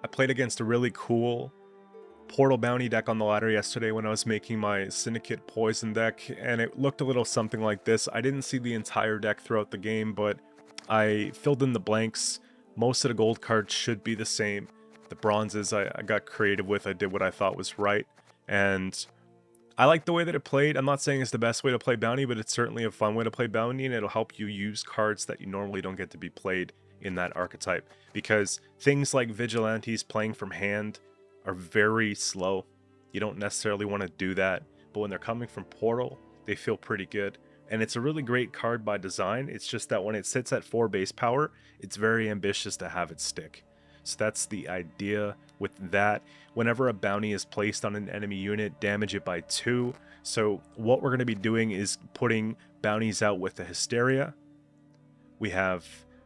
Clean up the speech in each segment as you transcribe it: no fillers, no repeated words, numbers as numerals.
I played against a really cool Portal Bounty deck on the ladder yesterday when I was making my Syndicate Poison deck, and it looked a little something like this. I didn't see the entire deck throughout the game, but I filled in the blanks. Most of the gold cards should be the same. The bronzes I got creative with. I did what I thought was right, and I like the way that it played. I'm not saying it's the best way to play Bounty, but it's certainly a fun way to play Bounty, and it'll help you use cards that you normally don't get to be played in that archetype. Because things like Vigilantes playing from hand are very slow. You don't necessarily want to do that, but when they're coming from Portal, they feel pretty good. And it's a really great card by design. It's just that when it sits at 4 base power, it's very ambitious to have it stick. So that's the idea with that. Whenever a bounty is placed on an enemy unit, damage it by 2. So what we're going to be doing is putting bounties out with the Hysteria. We have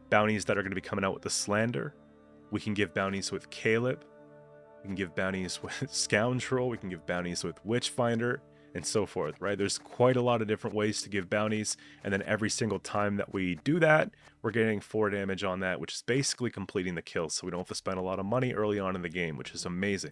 bounties that are going to be coming out with the Slander. We can give bounties with Caleb. We can give bounties with Scoundrel. We can give bounties with Witchfinder, and so forth, right? There's quite a lot of different ways to give bounties, and then every single time that we do that, we're getting 4 damage on that, which is basically completing the kill, so we don't have to spend a lot of money early on in the game, which is amazing.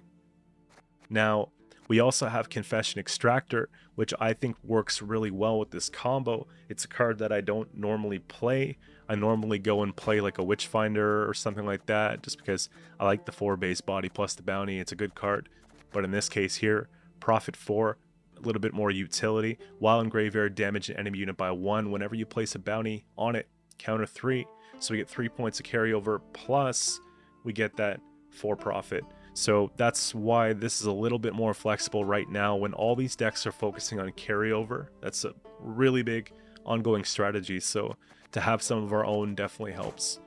Now, we also have Confession Extractor, which I think works really well with this combo. It's a card that I don't normally play. I normally go and play like a Witchfinder or something like that, just because I like the 4 base body plus the bounty. It's a good card. But in this case here, Profit 4, a little bit more utility. While in graveyard, damage an enemy unit by 1. Whenever you place a bounty on it, counter 3. So we get 3 points of carryover, plus we get that 4 profit. So that's why this is a little bit more flexible right now when all these decks are focusing on carryover. That's a really big ongoing strategy. So to have some of our own definitely helps.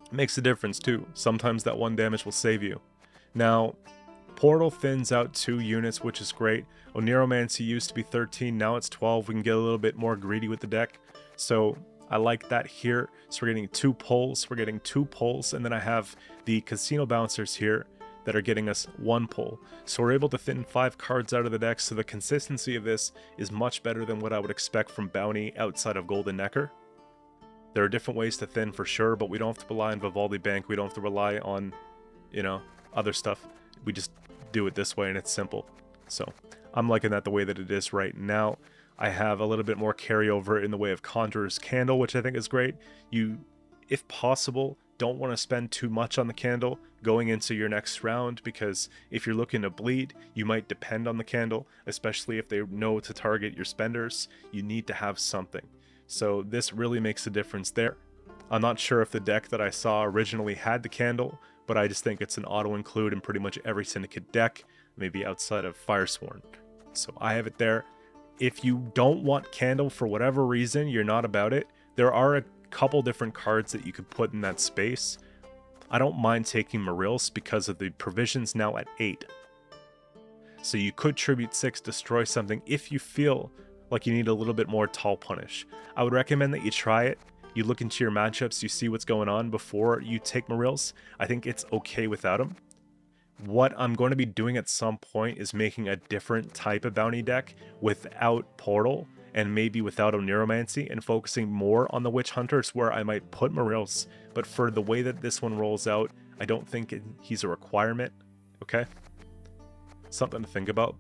It makes a difference too. Sometimes that 1 damage will save you. Now, Portal thins out 2 units, which is great. Oniromancy used to be 13, now it's 12. We can get a little bit more greedy with the deck. So I like that here. So we're getting 2 pulls. We're getting 2 pulls, and then I have the Casino Bouncers here that are getting us 1 pull. So we're able to thin 5 cards out of the deck, so the consistency of this is much better than what I would expect from Bounty outside of Golden Necker. There are different ways to thin for sure, but we don't have to rely on Vivaldi Bank. We don't have to rely on, other stuff. We just do it this way, and it's simple. So I'm liking that the way that it is right now. I have a little bit more carryover in the way of Conjurer's Candle, which I think is great. You, if possible, don't want to spend too much on the candle going into your next round, because if you're looking to bleed, you might depend on the candle, especially if they know to target your spenders. You need to have something. So this really makes a difference there. I'm not sure if the deck that I saw originally had the candle, but I just think it's an auto-include in pretty much every Syndicate deck, maybe outside of Firesworn. So I have it there. If you don't want candle for whatever reason, you're not about it, there are a couple different cards that you could put in that space. I don't mind taking Moreelse because of the provisions now at 8. So you could tribute 6, destroy something if you feel like you need a little bit more tall punish. I would recommend that you try it. You look into your matchups, you see what's going on before you take Moreelse. I think it's okay without him. What I'm going to be doing at some point is making a different type of bounty deck without Portal and maybe without Oniromancy, and focusing more on the Witch Hunters, where I might put Moreelse. But for the way that this one rolls out, I don't think he's a requirement. Okay? Something to think about.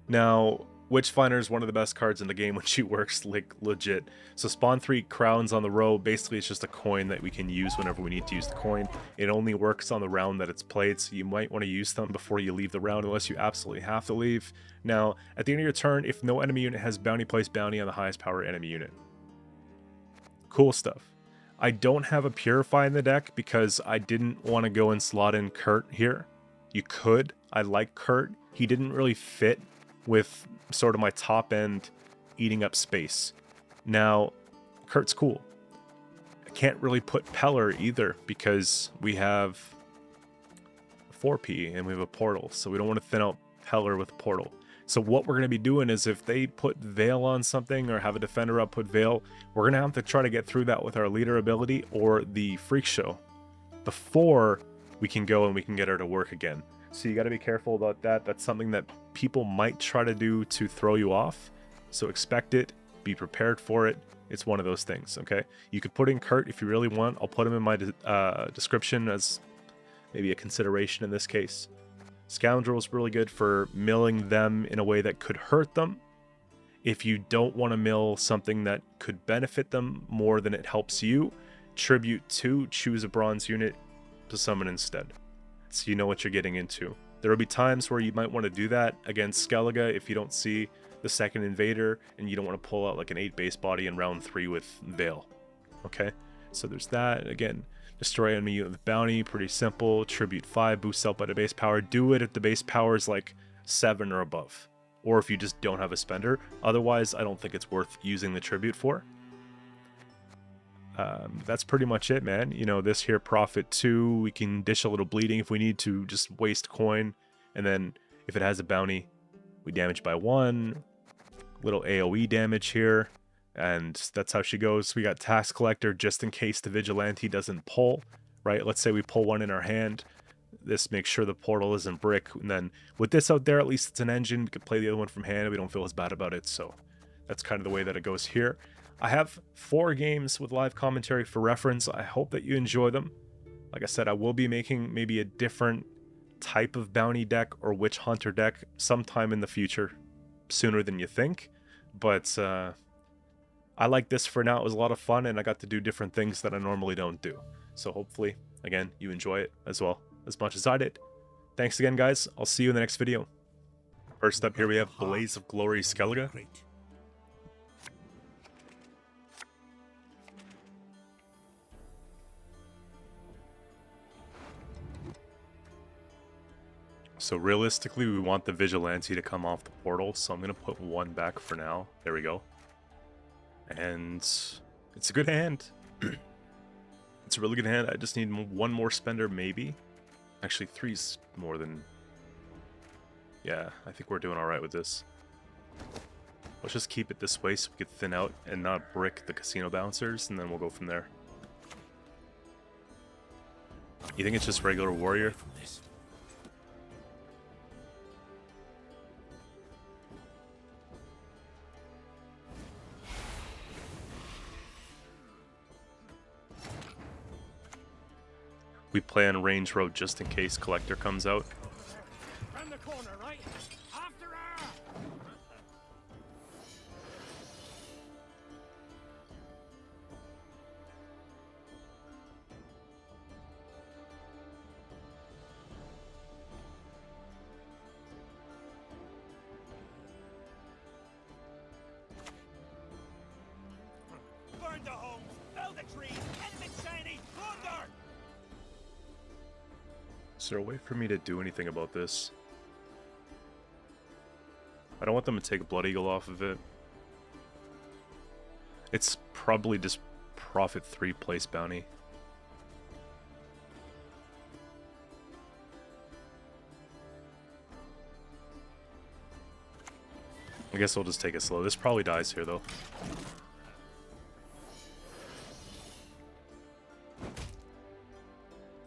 Now, Witchfinder is one of the best cards in the game when she works like legit. So spawn 3 crowns on the row. Basically, it's just a coin that we can use whenever we need to use the coin. It only works on the round that it's played, so you might want to use them before you leave the round unless you absolutely have to leave. Now, at the end of your turn, if no enemy unit has bounty, place bounty on the highest power enemy unit. Cool stuff. I don't have a Purify in the deck because I didn't want to go and slot in Kurt here. You could. I like Kurt. He didn't really fit with sort of my top end eating up space. Now, Kurt's cool. I can't really put Peller either because we have 4P and we have a portal, so we don't want to thin out Peller with portal. So what we're going to be doing is if they put Veil on something or have a defender up put Veil, we're going to have to try to get through that with our leader ability or the Freak Show before we can go and we can get her to work again. So you got to be careful about that. That's something that people might try to do to throw you off. So expect it, be prepared for it. It's one of those things, okay? You could put in Kurt if you really want. I'll put him in my description as maybe a consideration in this case. Scoundrel is really good for milling them in a way that could hurt them. If you don't want to mill something that could benefit them more than it helps you, Tribute 2, choose a bronze unit to summon instead, so you know what you're getting into. There will be times where you might want to do that against Skellige if you don't see the second invader and you don't want to pull out like an 8 base body in round 3 with Vale. Okay, so there's that. Again, destroy enemy unit with bounty, pretty simple. Tribute 5, boost up by the base power. Do it if the base power is like 7 or above, or if you just don't have a spender. Otherwise, I don't think it's worth using the tribute for. That's pretty much it, man. You know, this here profit 2, we can dish a little bleeding if we need to, just waste coin, and then if it has a bounty, we damage by 1. Little AoE damage here, and that's how she goes. We got Tax Collector just in case the Vigilante doesn't pull, right? Let's say we pull one in our hand. This makes sure the portal isn't brick, and then with this out there, at least it's an engine. We could play the other one from hand. We don't feel as bad about it, so that's kind of the way that it goes here. I have 4 games with live commentary for reference. I hope that you enjoy them. Like I said, I will be making maybe a different type of bounty deck or witch hunter deck sometime in the future, sooner than you think. But I like this for now. It was a lot of fun, and I got to do different things that I normally don't do. So hopefully, again, you enjoy it as well as much as I did. Thanks again, guys. I'll see you in the next video. First up here we have Blaze of Glory Skellige. So realistically, we want the Vigilante to come off the portal, so I'm going to put 1 back for now. There we go. And it's a good hand. It's a really good hand. I just need 1 more spender, maybe. Actually, 3's more than... Yeah, I think we're doing alright with this. Let's just keep it this way so we can thin out and not brick the casino bouncers, and then we'll go from there. You think it's just regular warrior? We play on range road just in case Collector comes out. Round the corner, right? After her! Burn the homes, fell the trees, enemy shiny, plunder! Is there a way for me to do anything about this? I don't want them to take Blood Eagle off of it. It's probably just profit 3 place bounty. I guess I'll just take it slow. This probably dies here though.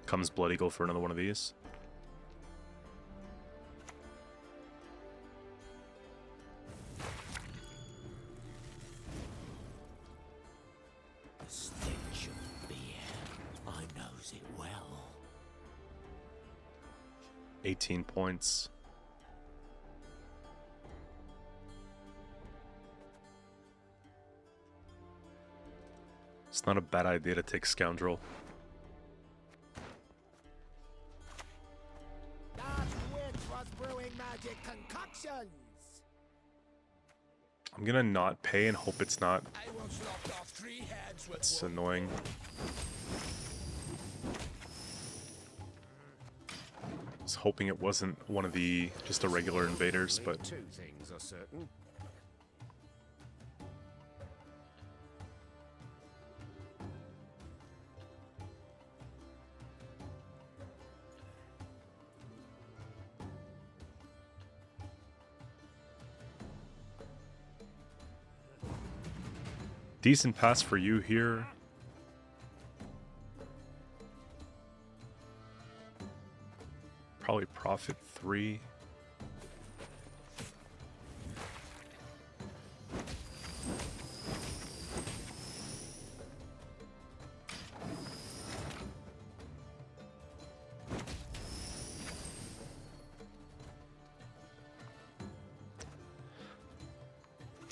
Comes Blood Eagle for another one of these. The stench of beer, I knows it well. 18 points. It's not a bad idea to take Scoundrel. Magic concoctions. I'm gonna not pay and hope it's not. I once lopped off 3 heads with It's annoying. I was hoping it wasn't one of the just a regular invaders, but 2 things are certain. decent pass for you here. Probably profit 3.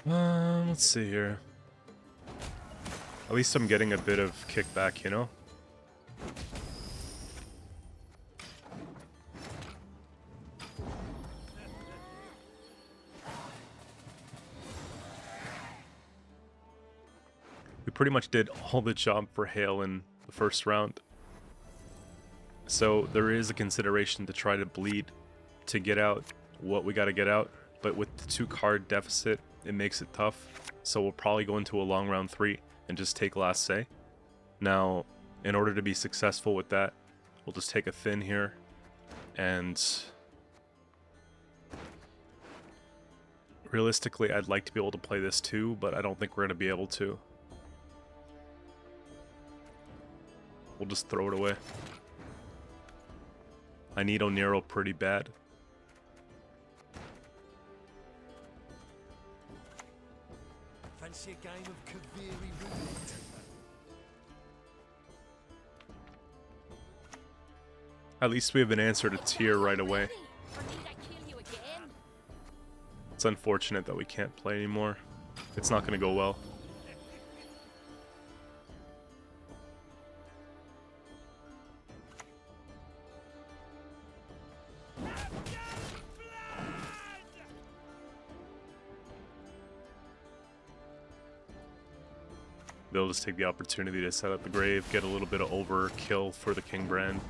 Let's see here. At least I'm getting a bit of kickback, you know? We pretty much did all the job for Hale in the first round. So there is a consideration to try to bleed to get out what we gotta get out. But with the 2-card deficit, it makes it tough. So we'll probably go into a long round 3 and just take last say. Now, in order to be successful with that, we'll just take a thin here. And realistically, I'd like to be able to play this too, but I don't think we're going to be able to. We'll just throw it away. I need Onero pretty bad. Fancy a game of Kaviri roulette? At least we have an answer to tier right away. Or need I kill you again? It's unfortunate that we can't play anymore. It's not going to go well. They'll just take the opportunity to set up the grave, get a little bit of overkill for the King Brand.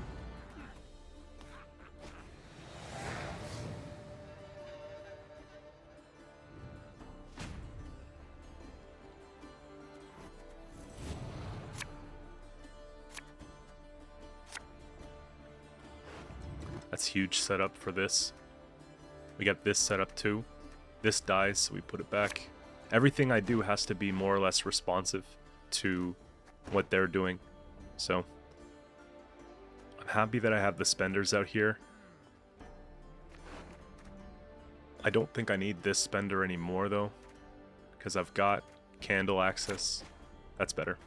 That's huge setup for this. We got this set up too. This dies, so we put it back. Everything I do has to be more or less responsive to what they're doing. So I'm happy that I have the spenders out here. I don't think I need this spender anymore though, because I've got candle access. That's better.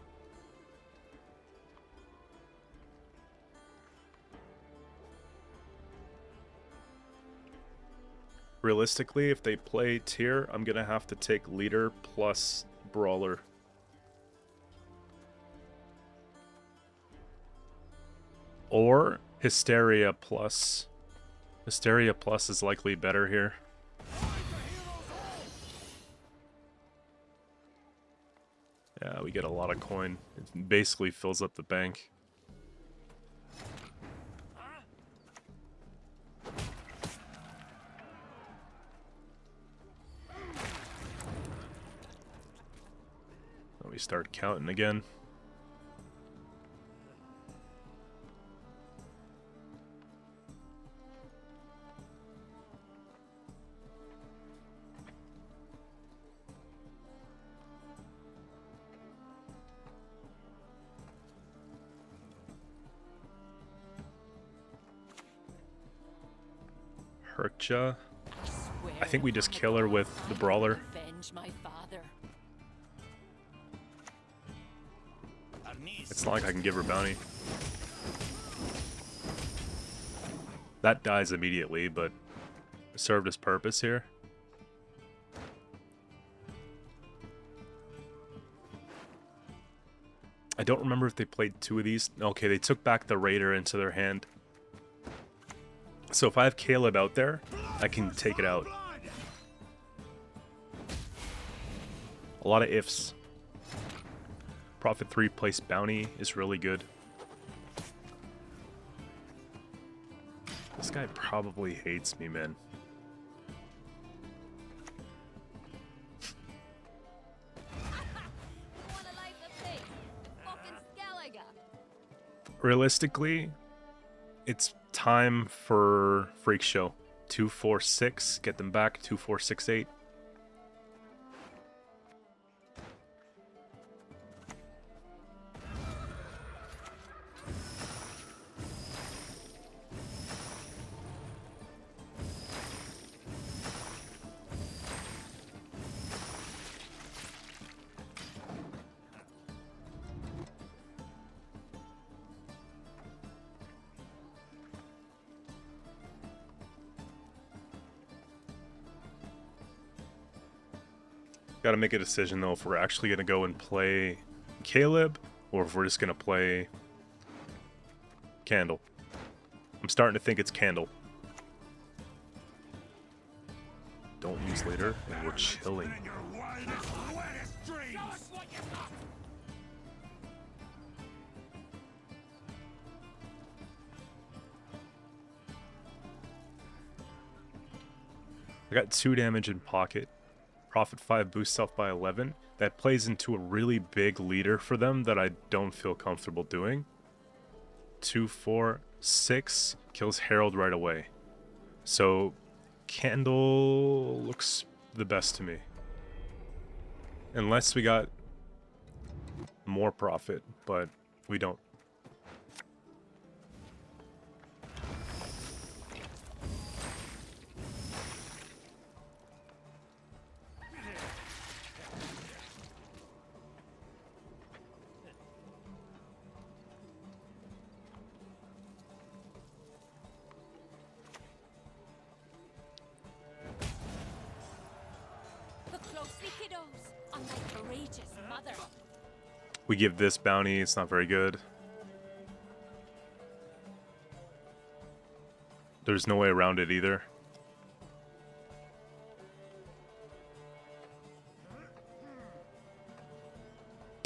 Realistically, if they play tier, I'm gonna have to take leader plus brawler. Or Hysteria plus. Hysteria plus is likely better here. Yeah, we get a lot of coin. It basically fills up the bank. We start counting again. Herkja. I think we just kill her with the brawler. Avenge my father. It's not like I can give her bounty. That dies immediately, but it served its purpose here. I don't remember if they played 2 of these. Okay, they took back the Raider into their hand. So if I have Caleb out there, I can take it out. A lot of ifs. Profit 3 place bounty is really good. This guy probably hates me, man. Realistically, it's time for Freak Show. 246, get them back. 2468. Gotta make a decision though if we're actually gonna go and play Caleb or if we're just gonna play Candle. I'm starting to think it's Candle. Don't use later, and we're chilling. I got 2 damage in pocket. Profit 5 boosts self by 11. That plays into a really big leader for them that I don't feel comfortable doing. 2, 4, 6 kills Herald right away. So Candle looks the best to me. Unless we got more profit, but we don't. We give this bounty, it's not very good. There's no way around it either.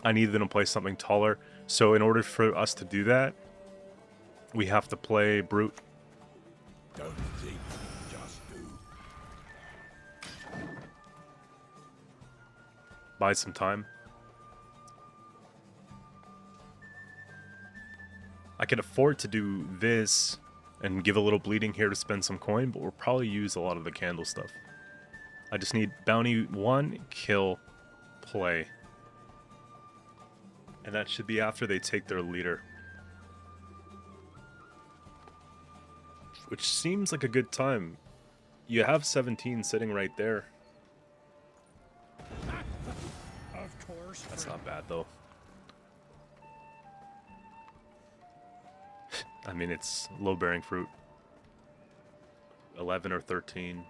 I need them to play something taller. So in order for us to do that, we have to play Brute. Don't think, just do. Buy some time. I can afford to do this and give a little bleeding here to spend some coin, but we'll probably use a lot of the candle stuff. I just need bounty 1, kill, play. And that should be after they take their leader. Which seems like a good time. You have 17 sitting right there. Of course. That's not bad though. I mean, it's low-bearing fruit. 11 or 13.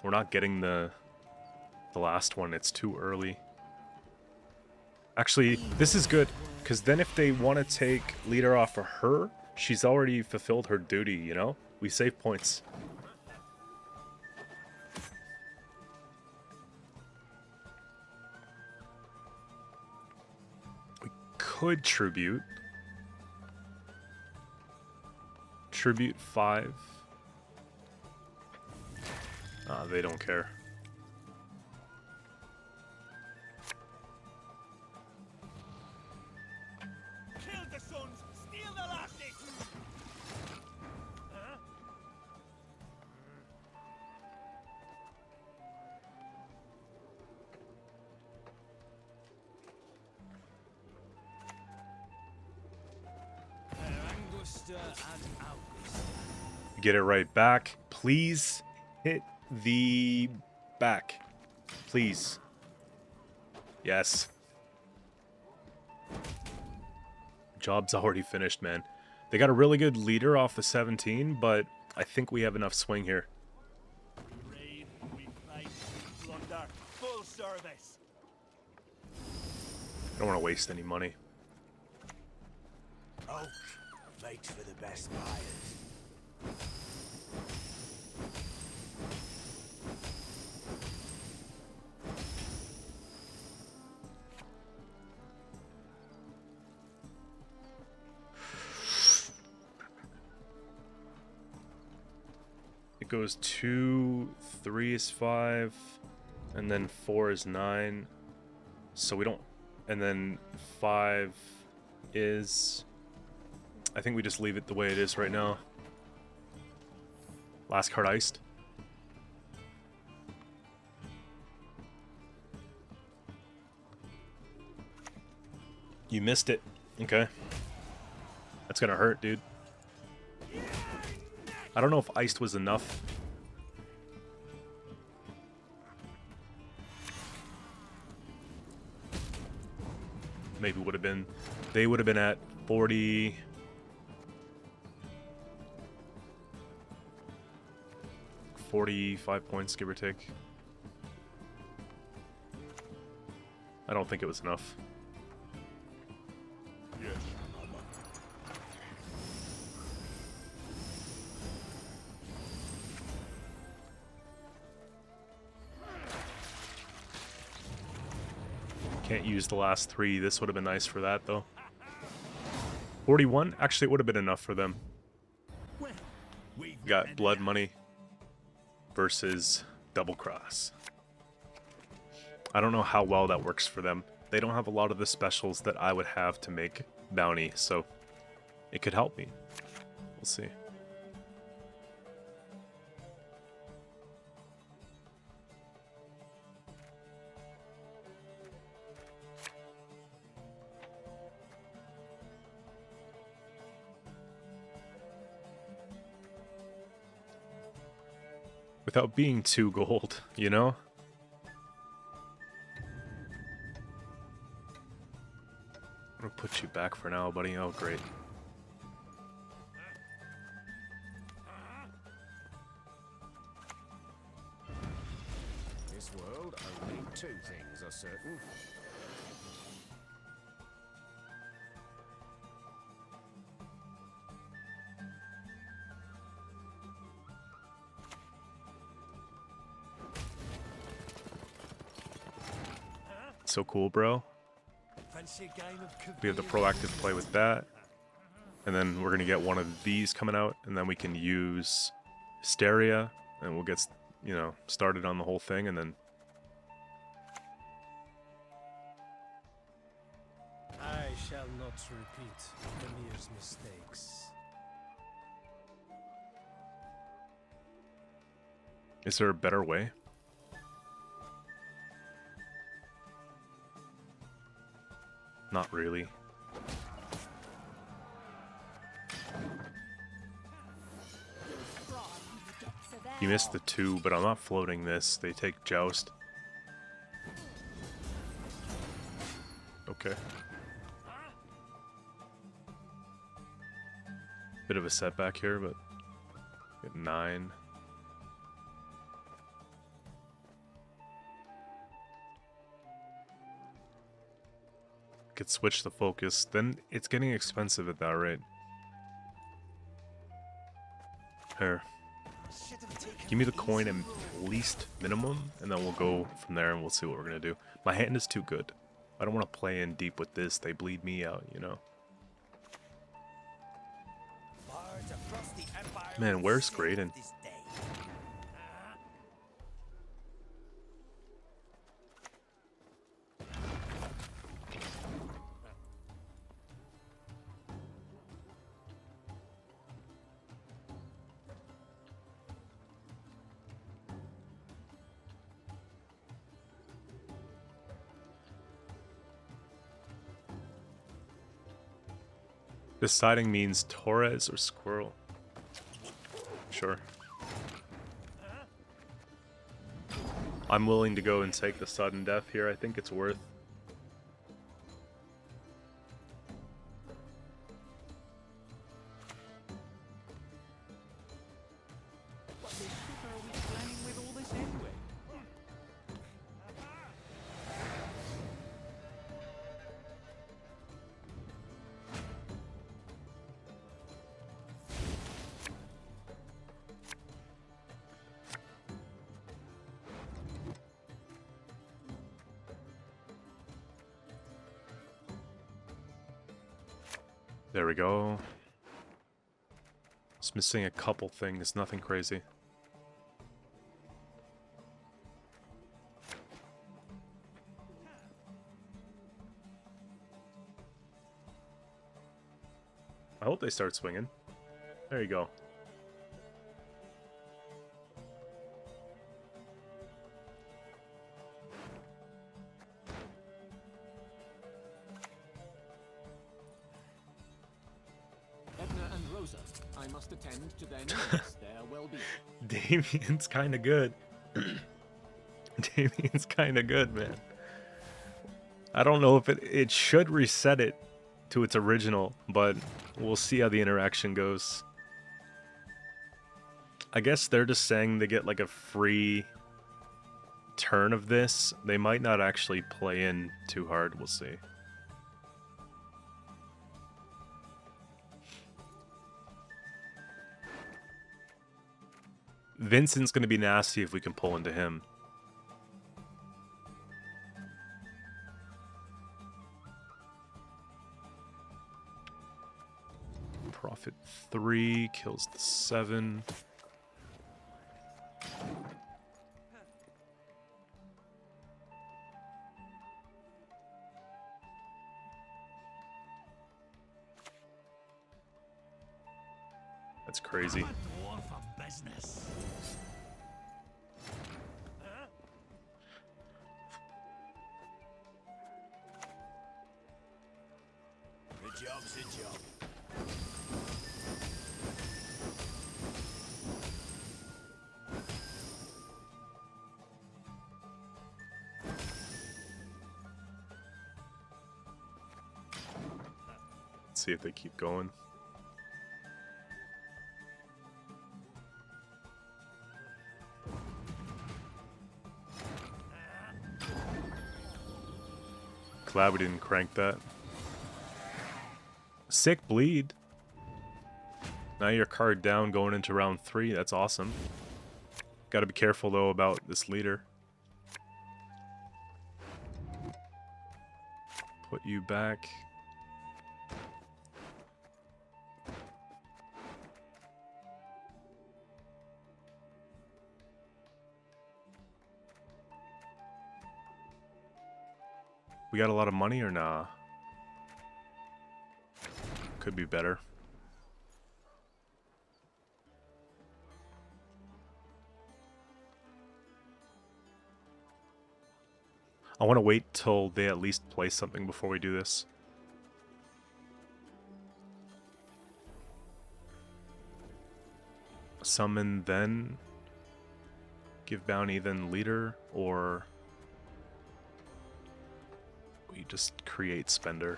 We're not getting the last one. It's too early. Actually, this is good, because then if they want to take leader off of her, she's already fulfilled her duty, you know? We save points. We could tribute. Tribute 5. They don't care. Kill the sons, steal the lasses. Huh? Get it right back. Please hit the back. Please. Yes. Job's already finished, man. They got a really good leader off the 17, but I think we have enough swing here. We raid, we fight, plunder, full service. I don't want to waste any money. Oak makes for the best buyers. It goes 2, 3 is 5, and then 4 is 9. So we don't... And then 5 is... I think we just leave it the way it is right now. Last card iced. You missed it. Okay. That's gonna hurt, dude. I don't know if iced was enough. Maybe would have been. They would have been at 40. 45 points, give or take. I don't think it was enough. Can't use the last 3. This would have been nice for that, though. 41? Actually, it would have been enough for them. Got blood money versus double cross. I don't know how well that works for them. They don't have a lot of the specials that I would have to make bounty, so it could help me. We'll see. Without being too gold, you know? I'm gonna put you back for now, buddy. Oh, great. This world, only 2 things are certain. So cool, bro. Fancy a game of We have the proactive play with that. And then we're going to get one of these coming out. And then we can use Hysteria. And we'll get, you know, started on the whole thing. And then... I shall not repeat Emir's mistakes. Is there a better way? Not really. You missed the 2, but I'm not floating this. They take Joust. Okay. Bit of a setback here, but get 9. Could switch the focus, then it's getting expensive at that rate. Here. Give me the coin at least minimum, and then we'll go from there and we'll see what we're gonna do. My hand is too good. I don't want to play in deep with this. They bleed me out, you know. Man, where's Graydon? Deciding means Torres or Squirrel. Sure. I'm willing to go and take the sudden death here. I think it's worth. What the shit are we planning with all this anyway? There we go. It's missing a couple things, nothing crazy. I hope they start swinging. There you go. I must attend to their needs, their well-being. Damien's kind of good. Damien's kind of good, man. I don't know if it should reset it to its original, but we'll see how the interaction goes. I guess they're just saying they get like a free turn of this, they might not actually play in too hard. We'll see. Vincent's going to be nasty if we can pull into him. Profit 3 kills the 7. That's crazy. War for business. The job's a job. Let's see if they keep going. Glad we didn't crank that. Sick bleed. Now you're card down going into round 3. That's awesome. Gotta be careful though about this leader. Put you back. We got a lot of money or nah? Could be better. I want to wait till they at least play something before we do this. Summon then give bounty then leader, or we just create spender.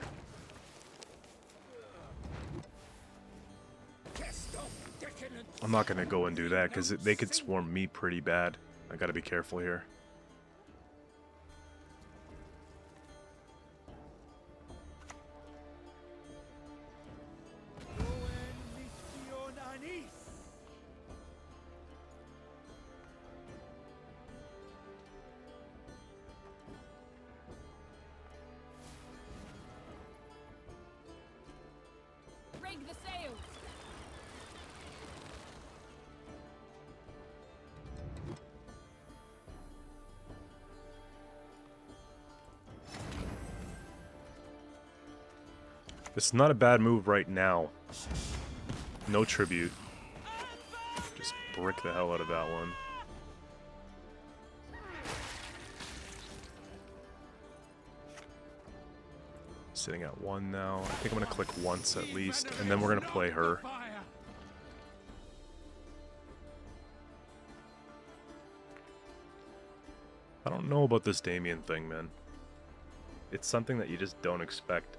I'm not gonna go and do that because they could swarm me pretty bad. I gotta be careful here. Rig the sails. It's not a bad move right now. No tribute. Just brick the hell out of that one. Sitting at 1 now. I think I'm going to click once at least, and then we're going to play her. I don't know about this Damien thing, man. It's something that you just don't expect.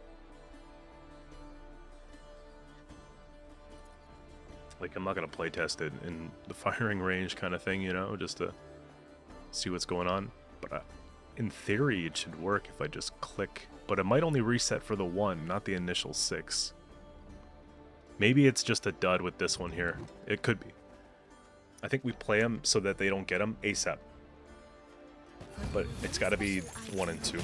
Like, I'm not going to play test it in the firing range kind of thing, you know, just to see what's going on. But in theory, it should work if I just click. But it might only reset for the 1, not the initial 6. Maybe it's just a dud with this one here. It could be. I think we play them so that they don't get them ASAP. But it's got to be 1 and 2.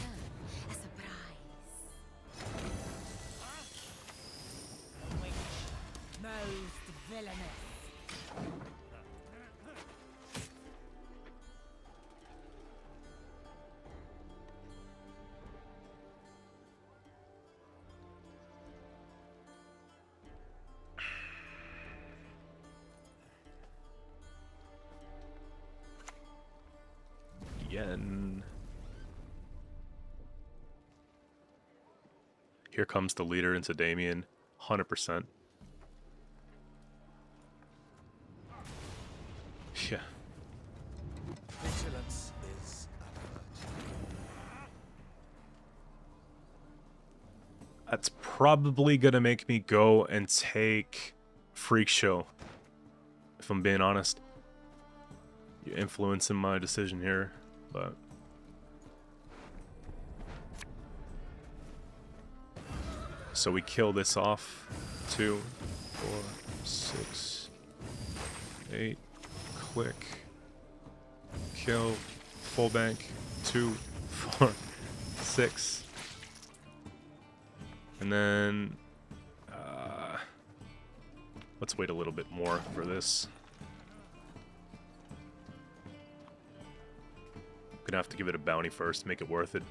Yen. Here comes the leader into Damien. 100%. Yeah. Vigilance is alert. That's probably gonna make me go and take Freak Show, if I'm being honest. You're influencing my decision here. but so we kill this off. 2, 4, 6, 8. Click. Kill. Full bank. 2, 4, 6. And then let's wait a little bit more for this. Gonna have to give it a bounty first, make it worth it.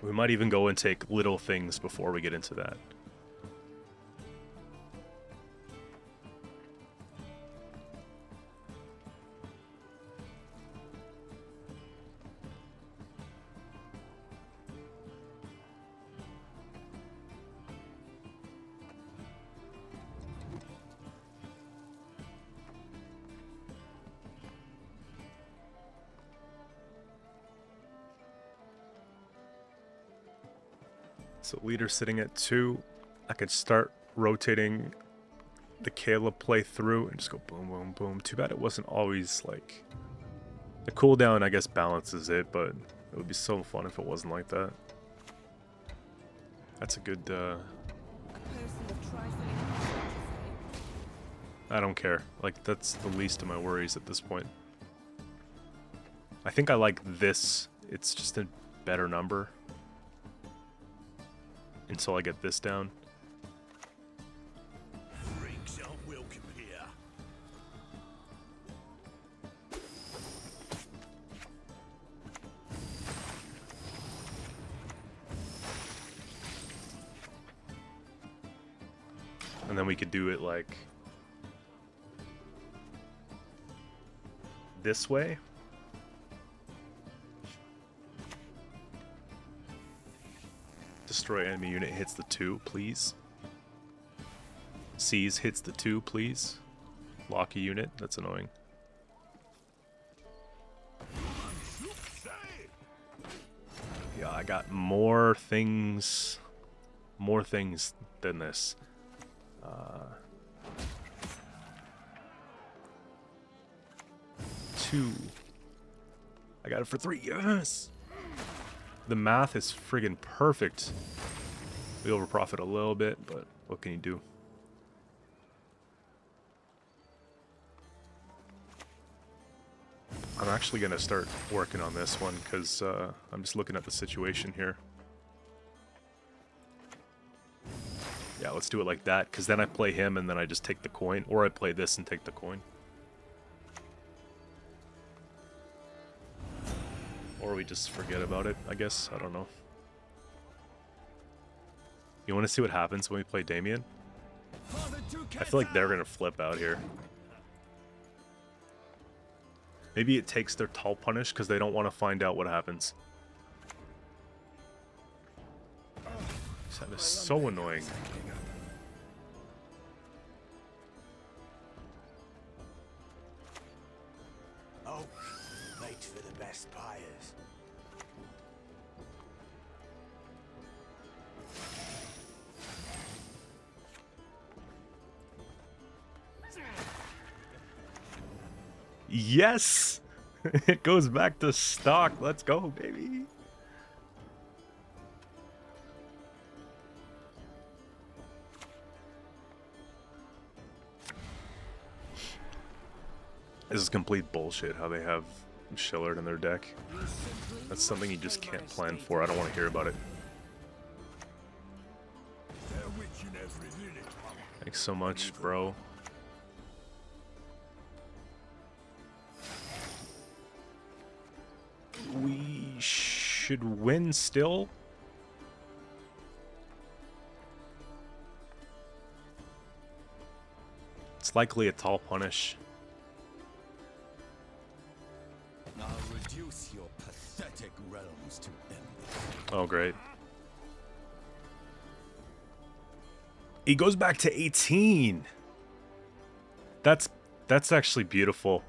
We might even go and take little things before we get into that. So leader sitting at 2. I could start rotating the Caleb play through and just go boom, boom, boom. Too bad it wasn't always like... The cooldown, I guess, balances it, but it would be so fun if it wasn't like that. That's a good... I don't care. Like, that's the least of my worries at this point. I think I like this. It's just a better number. Until I get this down. Freaks aren't welcome here. And then we could do it like this way. Destroy enemy unit hits the 2, please. Seize hits the 2, please. Lock a unit, that's annoying. Yeah, I got more things than this. 2. I got it for 3, yes! The math is friggin' perfect. We overprofit a little bit, but what can you do? I'm actually gonna start working on this one because I'm just looking at the situation here. Yeah, let's do it like that, because then I play him and then I just take the coin, or I play this and take the coin. Or we just forget about it, I guess. I don't know. You want to see what happens when we play Damien? I feel like they're going to flip out here. Maybe it takes their tall punish because they don't want to find out what happens. That is so annoying. Oh, wait for the best buyers. Yes! It goes back to stock. Let's go, baby. This is complete bullshit how they have Shillard in their deck. That's something you just can't plan for. I don't want to hear about it. Thanks so much, bro. We should win still. It's likely a tall punish. I'll reduce your pathetic realms to embers. Oh, great. He goes back to 18. That's actually beautiful.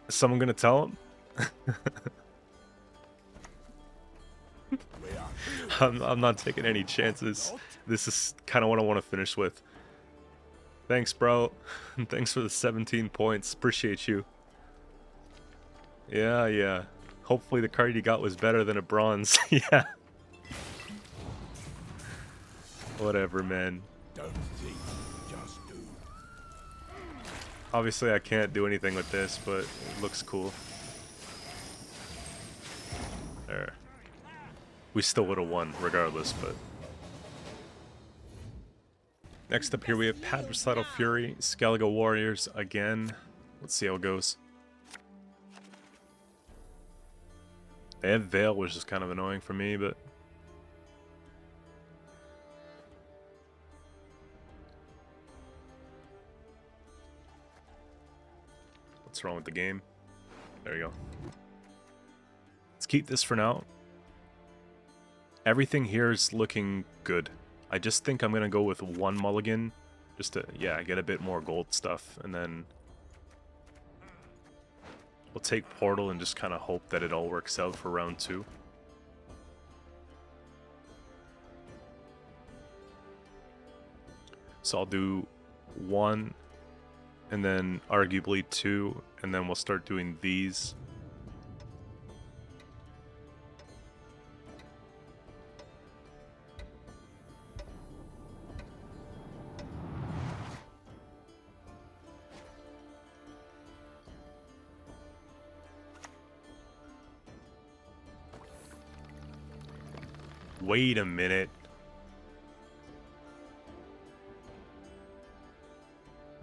Is someone gonna tell him? I'm not taking any chances. This is kind of what I want to finish with. Thanks, bro. Thanks for the 17 points. Appreciate you. Yeah, yeah. Hopefully the card you got was better than a bronze. Yeah. Whatever, man. Don't think, just do. Obviously I can't do anything with this, but it looks cool. There. We still would have won regardless, but... Next up here we have Patricidal Fury, Skellige Warriors again. Let's see how it goes. They have Veil, which is kind of annoying for me, but... What's wrong with the game? There you go. Let's keep this for now. Everything here is looking good. I just think I'm going to go with one mulligan. Just to, yeah, get a bit more gold stuff. And then... we'll take Portal and just kind of hope that it all works out for round 2. So I'll do 1, and then arguably 2, and then we'll start doing these. Wait a minute.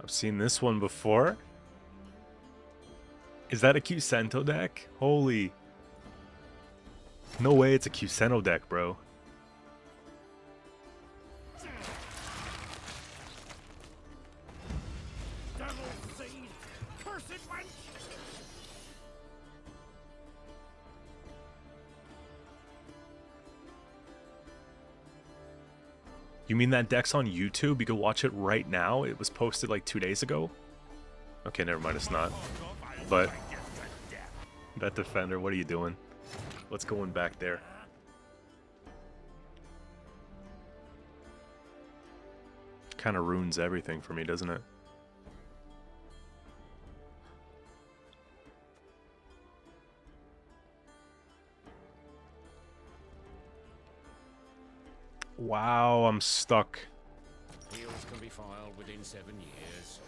I've seen this one before. Is that a Qcento deck? Holy. No way it's a Qcento deck, bro. Devil seed! Cursed wench! You mean that deck's on YouTube? You can watch it right now? It was posted like 2 days ago? Okay, never mind, it's not. But that defender, what are you doing? What's going back there? Kind of ruins everything for me, doesn't it? Wow, I'm stuck. Appeals can be filed within 7 years.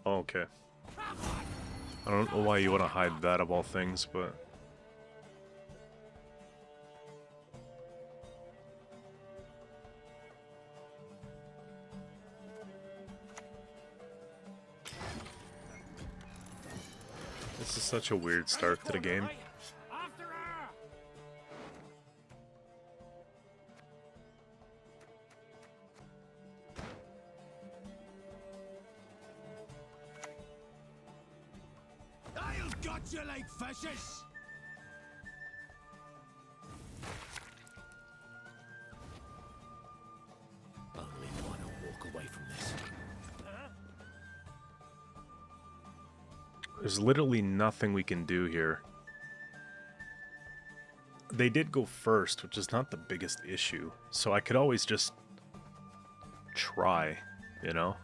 Oh, okay. I don't know why you want to hide that of all things, but... This is such a weird start to the game. After her! I've got you like fishes! Only one will walk away from this. There's literally nothing we can do here. They did go first, which is not the biggest issue. So I could always just try, you know?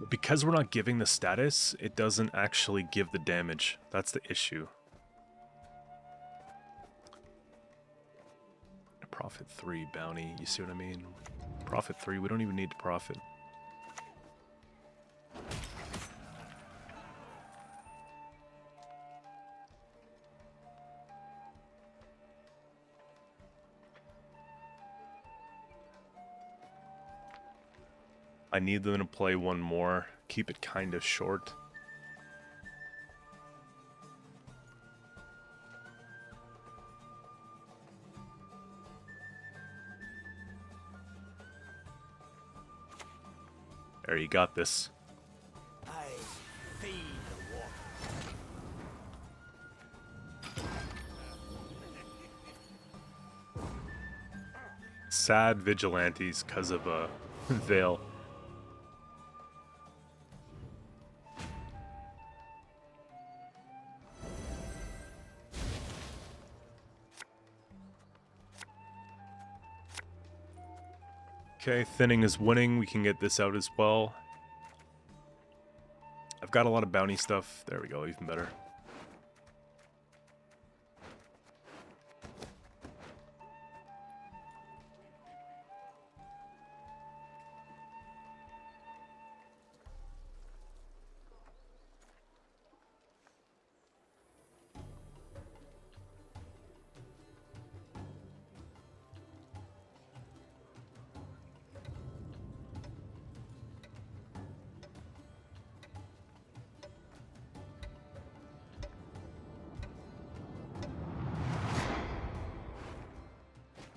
Because we're not giving the status, it doesn't actually give the damage. That's the issue. Profit 3 bounty, you see what I mean? Profit 3, we don't even need to profit. I need them to play one more, keep it kind of short. There, you got this. I feed the water. Sad Vigilantes because of Vale. Okay, thinning is winning. We can get this out as well. I've got a lot of bounty stuff. There we go, even better.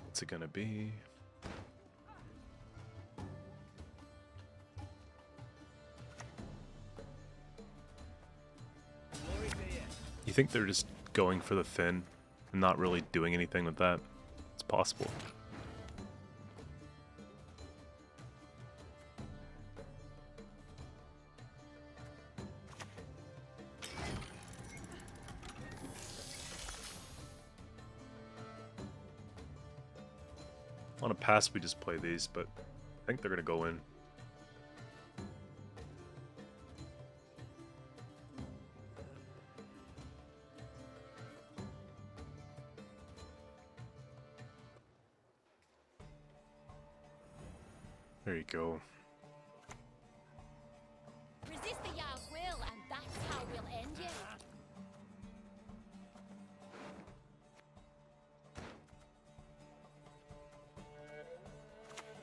What's it gonna be? You think they're just going for the thin and not really doing anything with that? It's possible. On a pass, we just play these, but I think they're gonna go in. There you go. Resist the Jarl's will, and that's how we'll end you.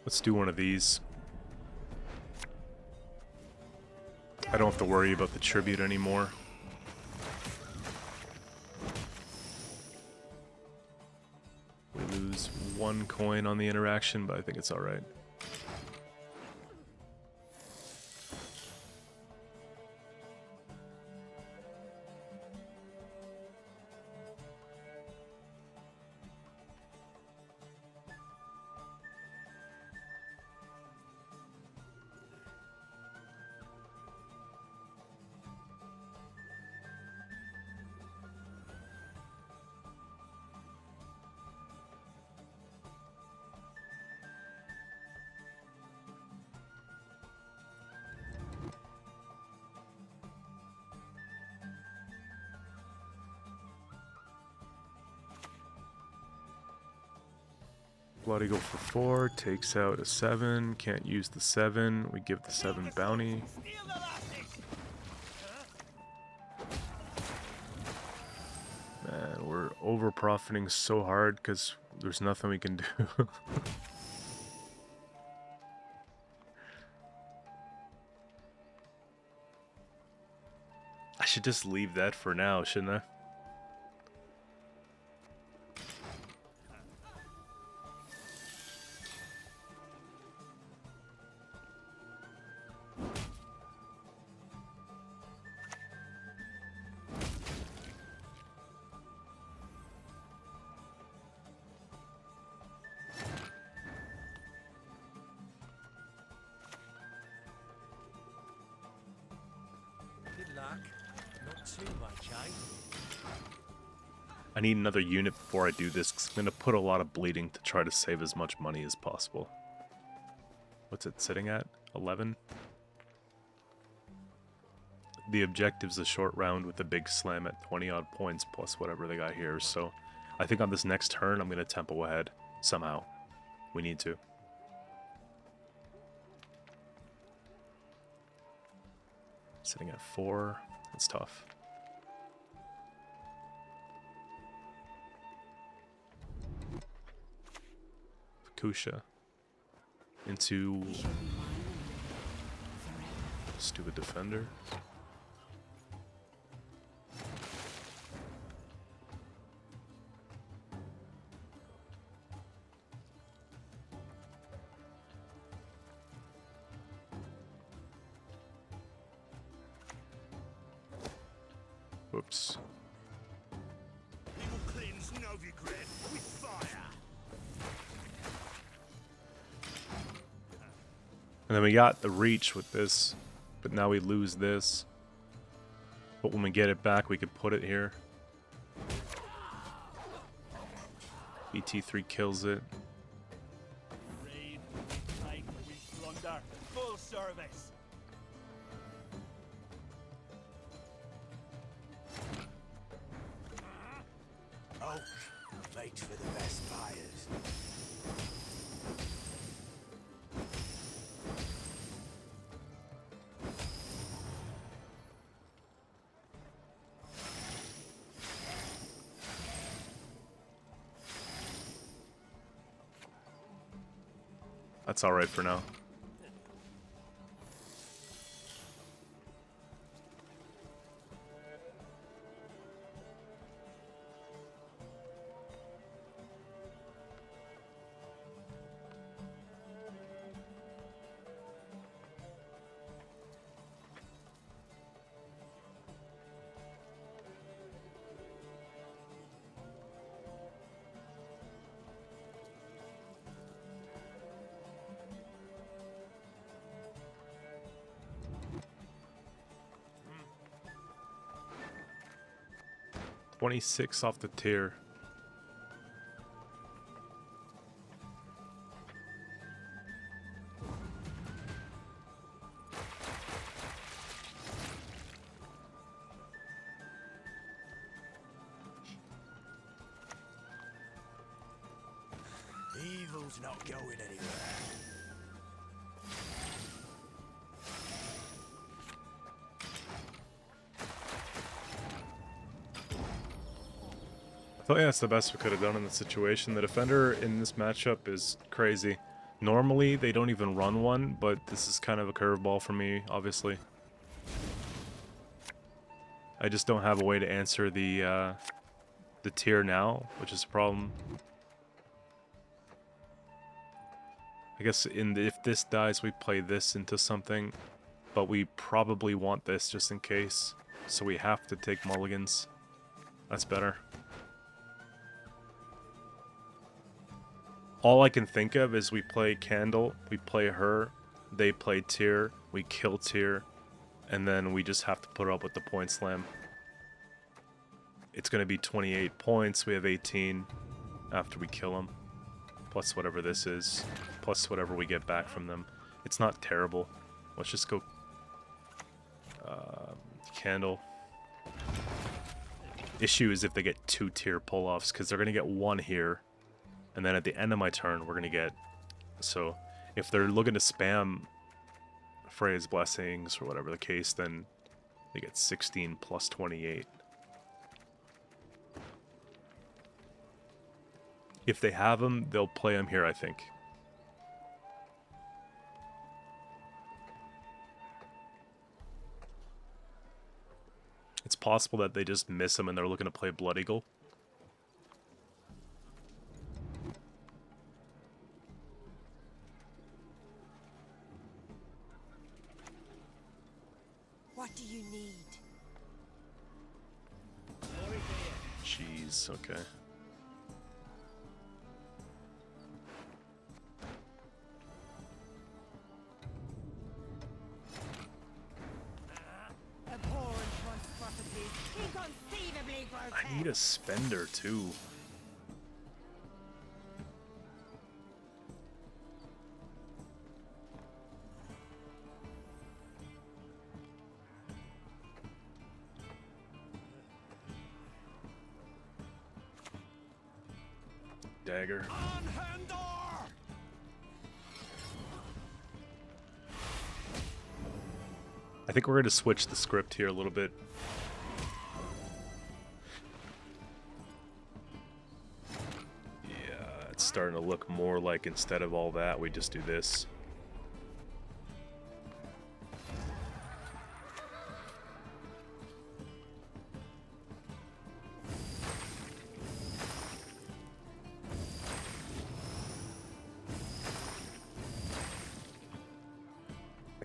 Let's do one of these. I don't have to worry about the tribute anymore. We lose 1 coin on the interaction, but I think it's alright. Blood Eagle for 4, takes out a 7, can't use the 7, we give the 7 bounty. Steal the lasses! Man, we're over profiting so hard because there's nothing we can do. I should just leave that for now, shouldn't I? Good luck. Not too much, eh? I need another unit before I do this because I'm going to put a lot of bleeding to try to save as much money as possible. What's it sitting at? 11? The objective's a short round with a big slam at 20 odd points plus whatever they got here, so I think on this next turn I'm going to tempo ahead somehow. We need to. Sitting at 4, that's tough. Fukusha into stupid defender. troops. We will cleanse Novigrad with fire. And then we got the reach with this, but now we lose this. But when we get it back, we could put it here. BT3 kills it. Raid, strike, we plunder. Full service. Oak makes for the best buyers. That's alright for now. $26 off the tier. Evil's not going anywhere. I feel like that's the best we could have done in the situation. The defender in this matchup is crazy. Normally, they don't even run one, but this is kind of a curveball for me, obviously. I just don't have a way to answer the tier now, which is a problem. I guess if this dies, we play this into something, but we probably want this just in case, so we have to take mulligans. That's better. All I can think of is we play Candle, we play her, they play Tyr, we kill Tyr, and then we just have to put up with the point slam. It's going to be 28 points, we have 18 after we kill them, plus whatever this is, plus whatever we get back from them. It's not terrible. Let's just go Candle. Issue is if they get 2 Tyr pull-offs, because they're going to get 1 here. And then at the end of my turn, we're going to get... So, if they're looking to spam Freya's Blessings, or whatever the case, then they get 16 plus 28. If they have them, they'll play them here, I think. It's possible that they just miss them and they're looking to play Blood Eagle. What do you need? Jeez, okay. Abhorrent monstrosities, inconceivably grotesque. I need a spender too. Dagger. On Handor! I think we're going to switch the script here a little bit. Yeah, it's starting to look more like instead of all that, we just do this.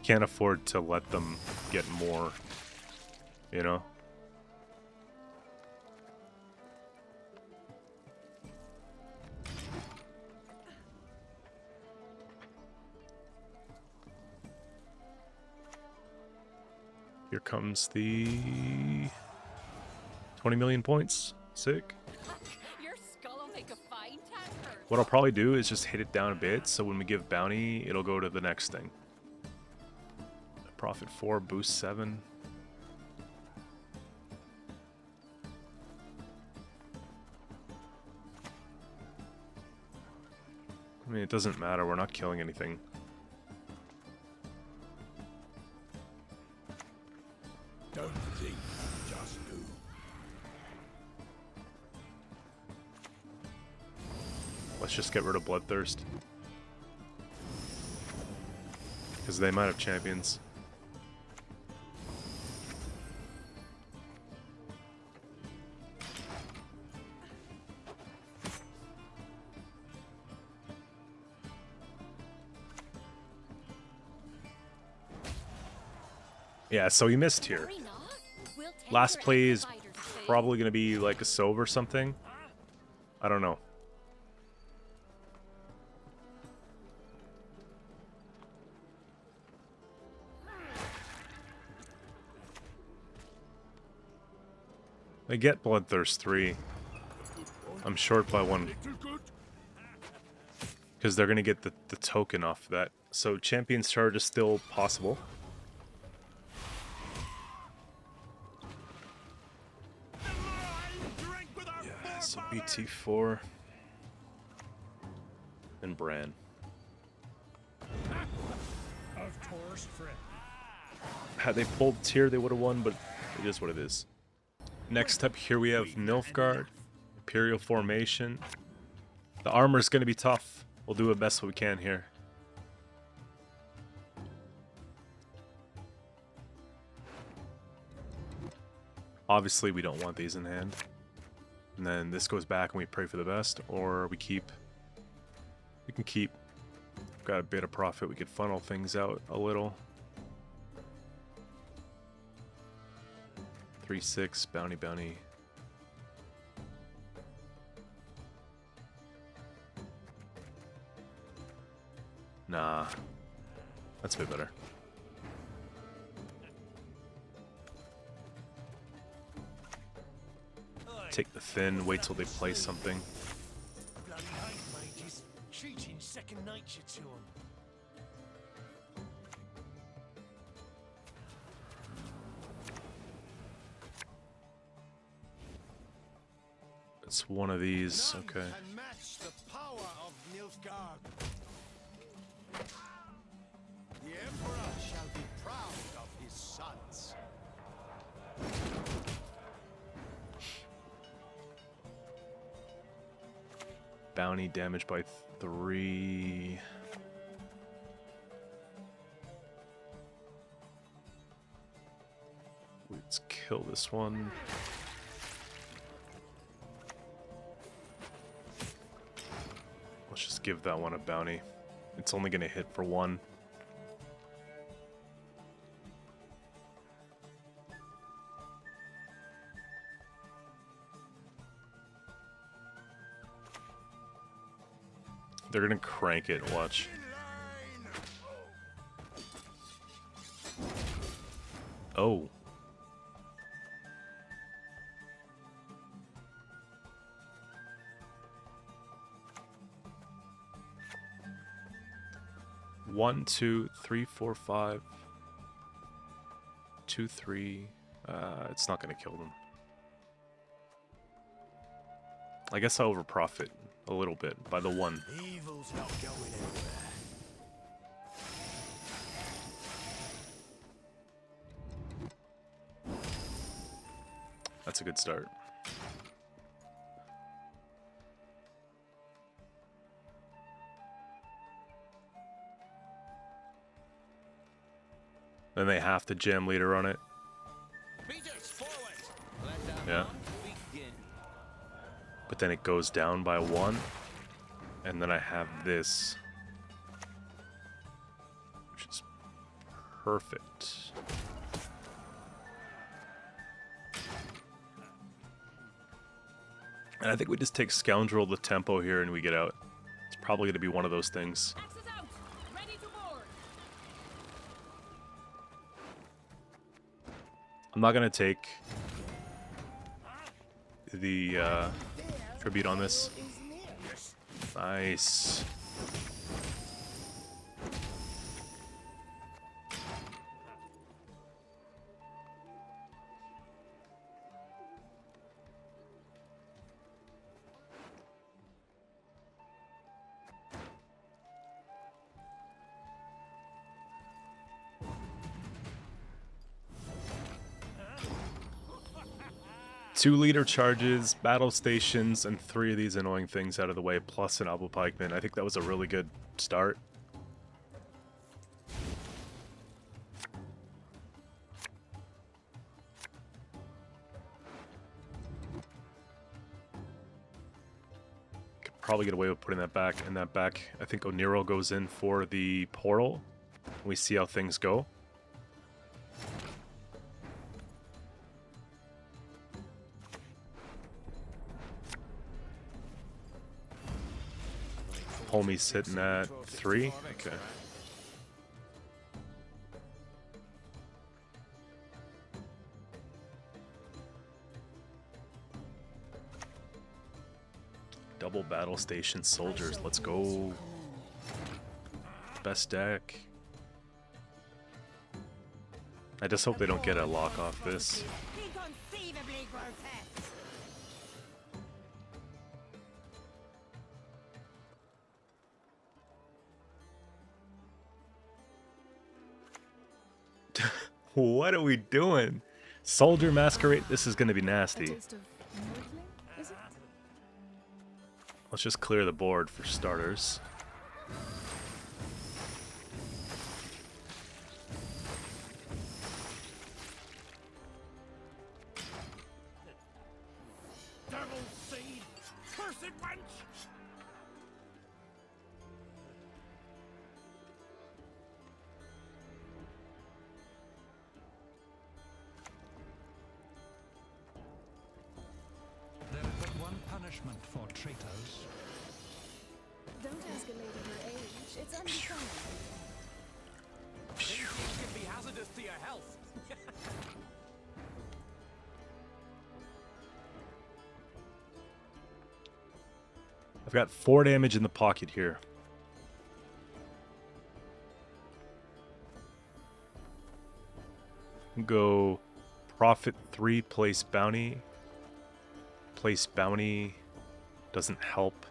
Can't afford to let them get more, you know? Here comes the 20 million points. Sick. Your skull will make a fine tankard. What I'll probably do is just hit it down a bit, so when we give bounty, it'll go to the next thing. Profit 4, boost 7. I mean, it doesn't matter, we're not killing anything. Don't think, just do. Let's just get rid of Bloodthirst. Because they might have champions. Yeah, so he missed here. Worry not. We'll take Last your play is Expediter's fee. probably going to be like a Sove or something. I don't know. They get Bloodthirst 3. I'm short by 1. Because they're going to get the token off of that. So Champion's Charge is still possible. Yeah, so BT4. And Bran. Of course, friend. Had they pulled tier, they would have won, but it is what it is. Next up here we have Nilfgaard, Imperial formation. The armor's going to be tough. We'll do the best we can here. Obviously, we don't want these in hand. And then this goes back and we pray for the best, or we keep. We can keep. Got a bit of profit. We could funnel things out a little. 3-6, bounty. Nah. That's a bit better. Take the thin, wait till they play something. Bloody hate mages. Cheating second nature to them. It's one of these, okay. None can match the power of Nilfgaard. The Emperor shall be proud of his sons. Bounty damage by 3. Let's kill this one. Let's just give that one a bounty. It's only going to hit for 1. They're going to crank it, watch. Oh. One, 2, 3, 4, 5. 2, 3. It's not going to kill them. I guess I overprofit a little bit by the 1. Evil's not going anywhere. That's a good start. Then they have to jam leader on it. Yeah. But then it goes down by 1. And then I have this. Which is perfect. And I think we just take Scoundrel the tempo here and we get out. It's probably going to be one of those things. Axes out. Ready to board. I'm not gonna take the tribute on this. Nice. Two leader charges, battle stations, and 3 of these annoying things out of the way, plus an Albu Pikeman. I think that was a really good start. Could probably get away with putting that back and that back. I think Oniro goes in for the portal. We see how things go. Homie's sitting at 3. Okay. Double battle station soldiers. Let's go. Best deck. I just hope they don't get a lock off this. Inconceivably grotesque. What are we doing? Soldier Masquerade? This is going to be A nasty. taste of noodling, is it? Let's just clear the board for starters. Devil seed. Cursed wench. There is but one punishment for traitors. Don't ask a lady her age. It's understandable. These things can be hazardous to your health. I've got 4 damage in the pocket here. Go profit 3, place bounty. Place bounty doesn't help.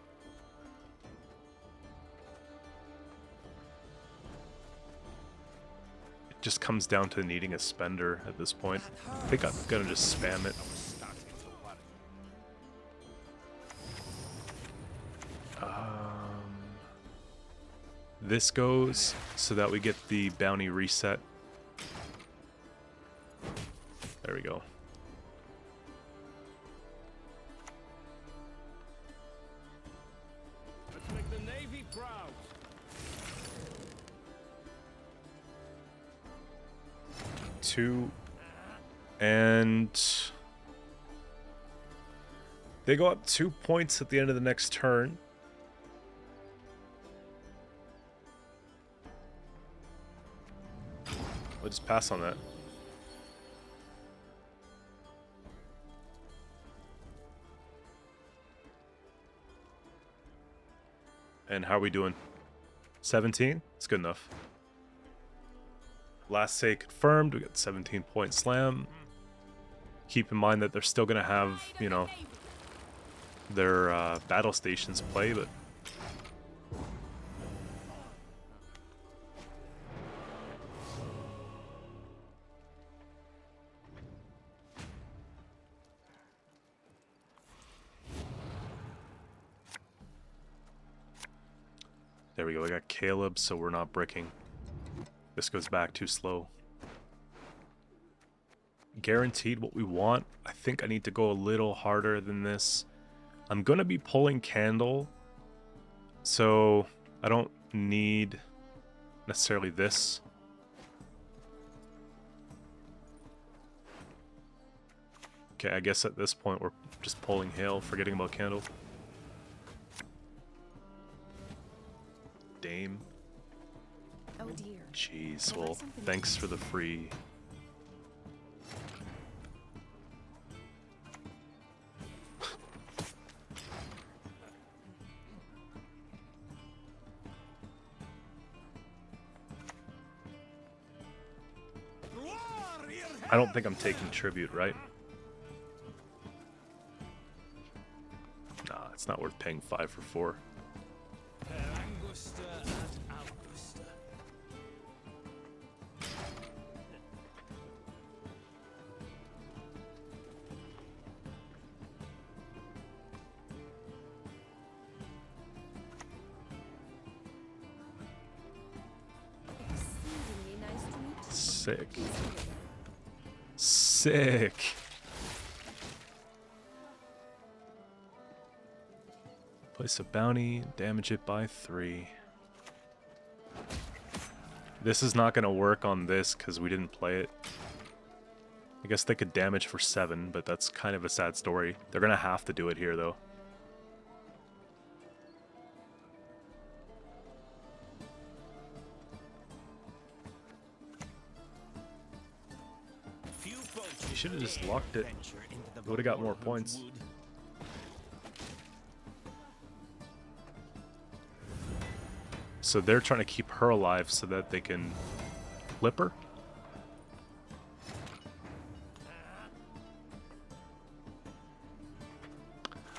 It just comes down to needing a spender at this point. I think I'm gonna just spam it. This goes so that we get the bounty reset. There we go. Let's make the Navy proud. Two, and they go up 2 points at the end of the next turn. We'll just pass on that. And how are we doing? 17? It's good enough. Last say confirmed. We got 17-point slam. Keep in mind that they're still going to have, you know, their battle stations play, but there we go. I got Caleb, so we're not bricking. This goes back too slow. Guaranteed what we want. I think I need to go a little harder than this. I'm going to be pulling Candle, so I don't need necessarily this. Okay, I guess at this point we're just pulling Hale, forgetting about Candle. Dame. Oh dear. Jeez, Have I well, something thanks for the free I don't think I'm taking tribute, right? Nah, it's not worth paying 5 for 4. Per Angusta ad Augusta. Exceedingly nice to meet you. Sick. Sick. Place a bounty, damage it by 3. This is not going to work on this because we didn't play it. I guess they could damage for 7, but that's kind of a sad story. They're going to have to do it here, though. You should have just locked it. You would have got more points. So they're trying to keep her alive so that they can flip her.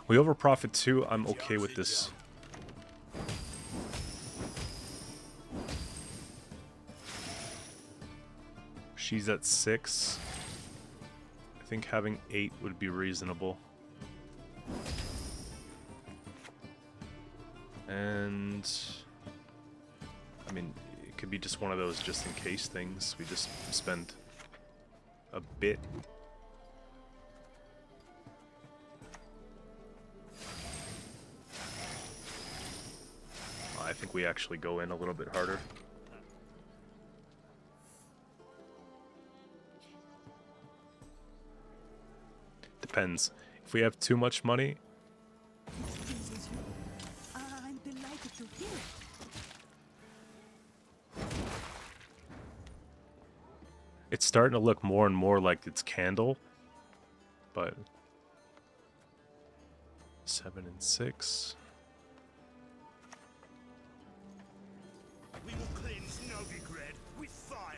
We overprofit too. I'm okay with this. She's at 6. I think having 8 would be reasonable. And I mean, it could be just one of those just in case things. We just spend a bit. I think we actually go in a little bit harder. Depends. If we have too much money, I'm delighted to hear it. it's starting to look more and more like it's Candle, but 7 and 6. We will cleanse Novigrad with fire.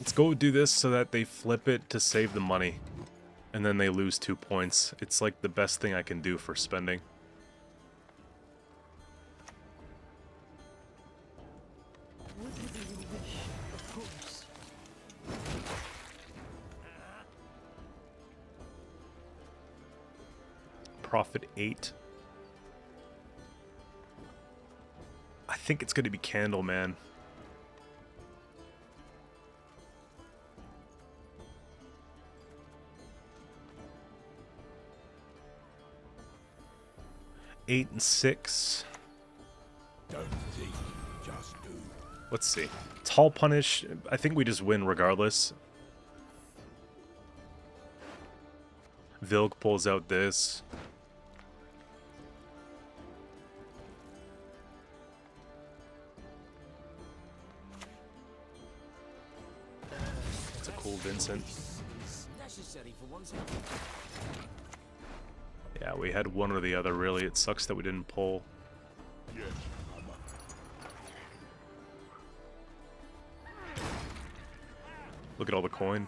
Let's go do this so that they flip it to save the money. And then they lose 2 points. It's like the best thing I can do for spending. Whatever you wish, of course. Profit 8. I think it's going to be Candle, man. Eight and 6. Don't think, just do. Let's see. Tall Punish. I think we just win regardless. Vilg pulls out this. It's a cool Vincent. Necessary for one's Yeah, we had one or the other, really. It sucks that we didn't pull. Yes, I'm up. Look at all the coin.